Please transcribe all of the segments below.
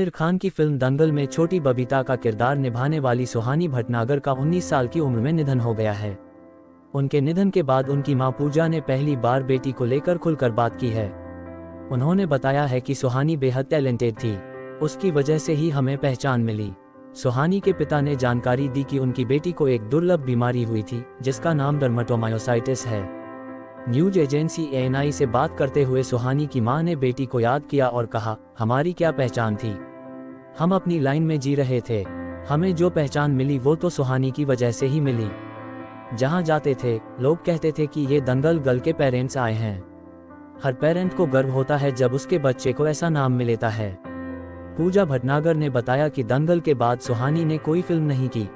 आमिर खान की फिल्म दंगल में छोटी बबीता का किरदार निभाने वाली सुहानी भटनागर का 19 साल की उम्र में निधन हो गया है। उनके निधन के बाद उनकी मां पूजा ने पहली बार बेटी को लेकर खुलकर बात की है। उन्होंने बताया है कि सुहानी बेहद टैलेंटेड थी, उसकी वजह से ही हमें पहचान मिली। सुहानी के पिता ने जानकारी दी कि उनकी बेटी को एक दुर्लभ बीमारी हुई थी जिसका नाम डर्मेटोमायोसाइटिस है। न्यूज एजेंसी ANI से बात करते हुए सुहानी की मां ने बेटी को याद किया और कहा, हमारी क्या पहचान थी, हम अपनी लाइन में जी रहे थे, हमें जो पहचान मिली वो तो सुहानी की वजह से ही मिली। जहां जाते थे लोग कहते थे कि ये दंगल गर्ल के पेरेंट्स आए हैं। हर पेरेंट को गर्व होता है जब उसके बच्चे को ऐसा नाम मिलता है। पूजा भटनागर ने बताया कि दंगल के बाद सुहानी ने कोई फिल्म नहीं की,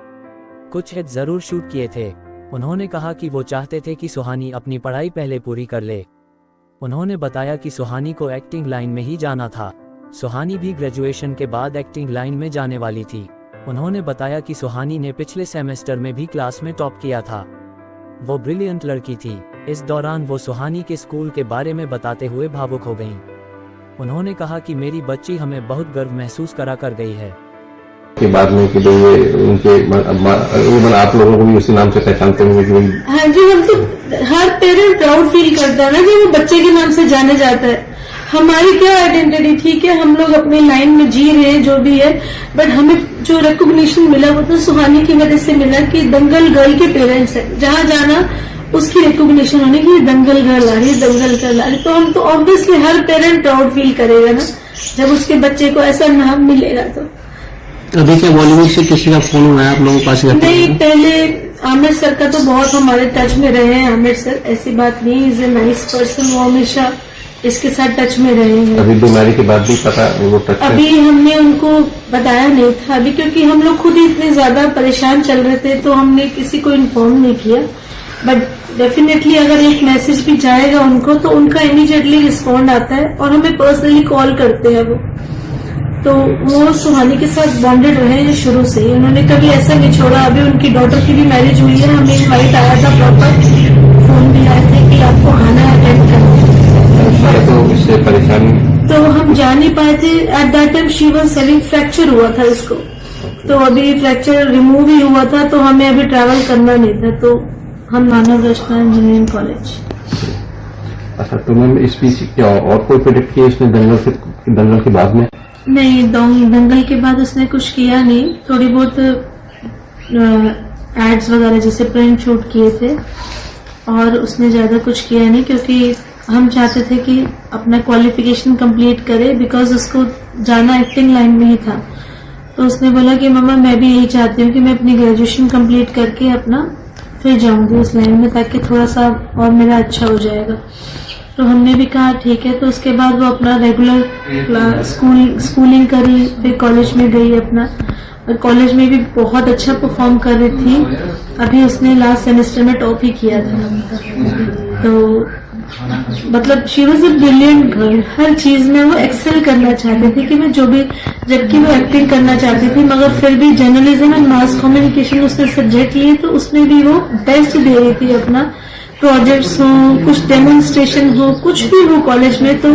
कुछ हिट जरूर शूट किए थे। उन्होंने कहा कि वो चाहते थे कि सुहानी अपनी पढ़ाई पहले पूरी कर ले। उन्होंने बताया कि सुहानी को एक्टिंग लाइन में ही जाना था। सुहानी भी ग्रेजुएशन के बाद एक्टिंग लाइन में जाने वाली थी। उन्होंने बताया कि सुहानी ने पिछले सेमेस्टर में भी क्लास में टॉप किया था। वो ब्रिलियंट लड़की थी। इस दौरान वो सुहानी के स्कूल के बारे में बताते हुए भावुक हो गईं। उन्होंने कहा कि मेरी बच्ची हमें बहुत गर्व महसूस करा कर गई है। के बाद में कि ये उनके आप लोगों को भी उसी नाम से पहचानते होंगे कि हाँ जी, हम तो हर पेरेंट प्राउड फील करता है ना कि वो बच्चे के नाम से जाने जाता है। हमारी क्या आइडेंटिटी, ठीक है हम लोग अपनी लाइन में जी रहे हैं जो भी है, बट हमें जो रिकॉग्निशन मिला वो तो सुहानी की वजह से मिला कि दंगल गर्ल के पेरेंट्स है। जहाँ जाना उसकी रिकॉग्निशन होने की दंगल गर्ल आ रही है, दंगल गर्ल आ रही है, तो हम तो ऑब्वियसली हर पेरेंट प्राउड फील करेगा ना जब उसके बच्चे को ऐसा नाम मिलेगा। तो अभी क्या बॉलीवुड से किसी का फोन हुआ है आप लोगों के पास? नहीं, पहले आमिर सर का तो बहुत हमारे टच में रहे हैं। आमिर सर ऐसी बात नहीं, इज ए नाइस पर्सन, वो हमेशा इसके साथ टच में रहे हैं। अभी बीमारी के बाद भी पता वो टच अभी हमने उनको बताया नहीं था अभी, क्योंकि हम लोग खुद ही इतने ज्यादा परेशान चल रहे थे तो हमने किसी को इन्फॉर्म नहीं किया। बट डेफिनेटली अगर एक मैसेज भी जाएगा उनको तो उनका इमीडिएटली रिस्पॉन्ड आता है और हमें पर्सनली कॉल करते हैं वो। तो वो सुहानी के साथ बॉन्डेड रहे हैं शुरू से ही, उन्होंने कभी ऐसा नहीं छोड़ा। अभी उनकी डॉटर की भी मैरिज हुई है, हमें इनवाइट आया था, प्रॉपर फोन भी आए थे कि आपको आना है, अटेंड करना। तो इससे परेशानी तो हम जा नहीं पाए थे। At that time she was having fracture हुआ था इसको, तो अभी फ्रैक्चर रिमूव ही हुआ था तो हमें अभी ट्रैवल करना नहीं था, तो हम मानव रचना इंजीनियरिंग कॉलेज। अच्छा, तो मैम इस बीच क्या और कोई प्रोजेक्ट किया इसने दंगल के बाद में? नहीं, दंगल के बाद उसने कुछ किया नहीं। थोड़ी बहुत एड्स वगैरह जैसे प्रिंट शूट किए थे और उसने ज्यादा कुछ किया नहीं, क्योंकि हम चाहते थे कि अपना क्वालिफिकेशन कंप्लीट करे, बिकॉज उसको जाना एक्टिंग लाइन में ही था। तो उसने बोला कि मम्मा मैं भी यही चाहती हूँ कि मैं अपनी ग्रेजुएशन कंप्लीट करके अपना फिर जाऊंगी उस लाइन में, ताकि थोड़ा सा और मेरा अच्छा हो जाएगा। तो हमने भी कहा ठीक है। तो उसके बाद वो अपना रेगुलर स्कूलिंग करी, फिर कॉलेज में गई अपना, और कॉलेज में भी बहुत अच्छा परफॉर्म कर रही थी। अभी उसने लास्ट सेमेस्टर में टॉप ही किया था। तो मतलब she was a brilliant girl, हर चीज में वो एक्सेल करना चाहती थी कि मैं जो भी, जबकि वो एक्टिंग करना चाहती थी मगर फिर भी जर्नलिज्म एंड मास कम्युनिकेशन उसने सब्जेक्ट लिए, तो उसमें भी वो बेस्ट दे रही थी अपना। प्रोजेक्ट्स हो, कुछ डेमोन्स्ट्रेशन हो, कुछ भी हो कॉलेज में, तो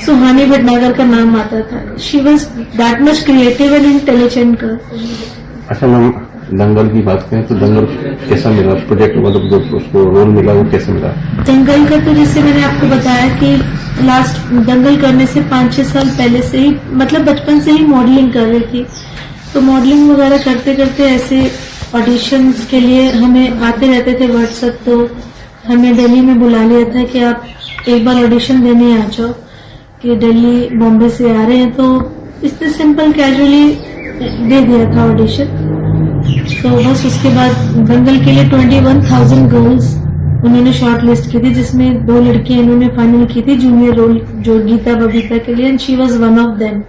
सुहानी भटनागर का नाम आता था। She was that much creative and intelligent girl. अच्छा मैम, दंगल की बात करें तो दंगल कैसा मिला प्रोजेक्ट, मतलब जो उसको रोल मिला वो कैसे मिला? दंगल का तो जैसे मैंने आपको बताया कि लास्ट दंगल करने से 5-6 साल पहले से ही, मतलब बचपन से ही मॉडलिंग कर रही थी। तो मॉडलिंग वगैरह करते करते ऐसे ऑडिशंस के लिए हमें आते रहते थे व्हाट्सएप, तो हमें दिल्ली में बुला लिया था कि आप एक बार ऑडिशन देने आ जाओ, कि दिल्ली बॉम्बे से आ रहे हैं। तो इतने सिंपल कैजुअली दे दिया था ऑडिशन। तो बस उसके बाद दंगल के लिए 21,000 गर्ल्स उन्होंने शॉर्ट लिस्ट की थी, जिसमें 2 लड़कियां इन्होंने फाइनल की थी जूनियर रोल, जो गीता बबीता के लिए, and she was one of them.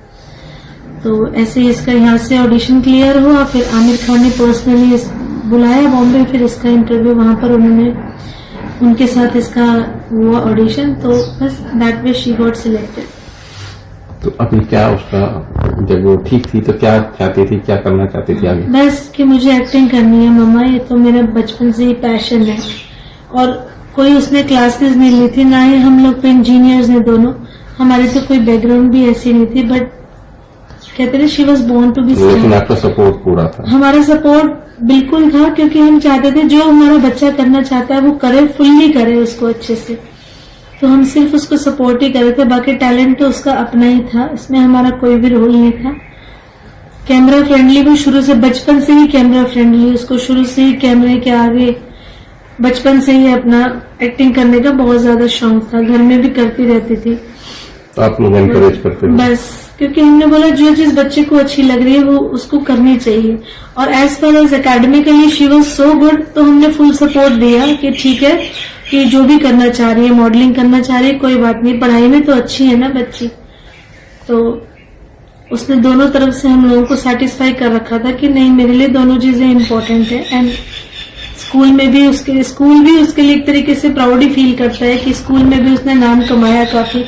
तो ऐसे ही इसका यहाँ से ऑडिशन क्लियर हुआ, फिर आमिर खान ने पर्सनली बुलाया बॉम्बे, फिर इसका इंटरव्यू वहां पर उन्होंने उनके साथ इसका हुआ ऑडिशन, तो बस that way she got selected. तो अभी क्या उसका, जब वो ठीक थी तो क्या चाहती थी, क्या करना चाहती थी आगे? बस कि मुझे एक्टिंग करनी है मम्मा, ये तो मेरा बचपन से ही पैशन है। और कोई उसने क्लासेस नहीं ली थी, ना ही हम लोग तो इंजीनियर्स हैं दोनों, हमारी तो कोई बैकग्राउंड भी ऐसी नहीं थी, बट कहते हैं she was born to be लेकिन स्ट्रांग। आपका सपोर्ट पूरा था। हमारा सपोर्ट बिल्कुल था, क्योंकि हम चाहते थे जो हमारा बच्चा करना चाहता है वो करे, फुल्ली करे उसको अच्छे से। तो हम सिर्फ उसको सपोर्ट ही कर रहे थे, बाकी टैलेंट तो उसका अपना ही था, इसमें हमारा कोई भी रोल नहीं था। कैमरा फ्रेंडली भी शुरू से, बचपन से ही कैमरा फ्रेंडली, उसको शुरू से ही कैमरे के आगे बचपन से ही अपना एक्टिंग करने का बहुत ज्यादा शौक था, घर में भी करती रहती थी। तो आप लोग एनकरेज करते थे? बस, क्योंकि हमने बोला जो चीज बच्चे को अच्छी लग रही है वो उसको करनी चाहिए। और as far as academically she was so good, तो हमने फुल सपोर्ट दिया कि ठीक है कि जो भी करना चाह रही है, मॉडलिंग करना चाह रही है, कोई बात नहीं, पढ़ाई में तो अच्छी है ना बच्ची। तो उसने दोनों तरफ से हम लोगों को सेटिस्फाई कर रखा था कि नहीं, मेरे लिए दोनों चीजें इम्पोर्टेंट है। एंड स्कूल में भी उसके लिए एक तरीके से प्राउड ही फील करता है कि स्कूल में भी उसने नाम कमाया काफी,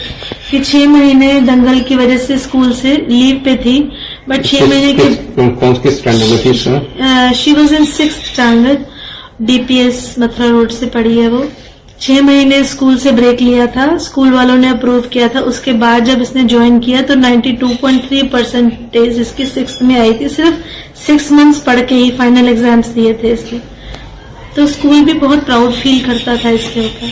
कि 6 महीने दंगल की वजह से स्कूल से लीव पे थी, बट 6 महीने के कौन से स्टैंडर्ड में थी sir? She was in 6th standard, DPS Mathura road से पढ़ी है वो। 6 महीने स्कूल से ब्रेक लिया था, स्कूल वालों ने अप्रूव किया था। उसके बाद जब इसने ज्वाइन किया तो 92.3% इसकी 6th में आई थी, सिर्फ 6 मंथ्स पढ़ के ही फाइनल एग्जाम्स दिए थे इसके। तो स्कूल भी बहुत प्राउड फील करता था इसके ऊपर।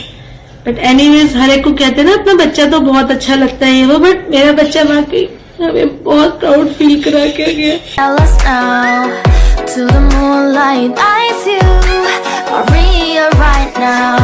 बट एनीवेज, हर एक को कहते हैं ना अपना बच्चा तो बहुत अच्छा लगता है ये वो, बट मेरा बच्चा वाकई हमें बहुत प्राउड फील करा के गया। Tell us now, to the moonlight eyes you are real right now.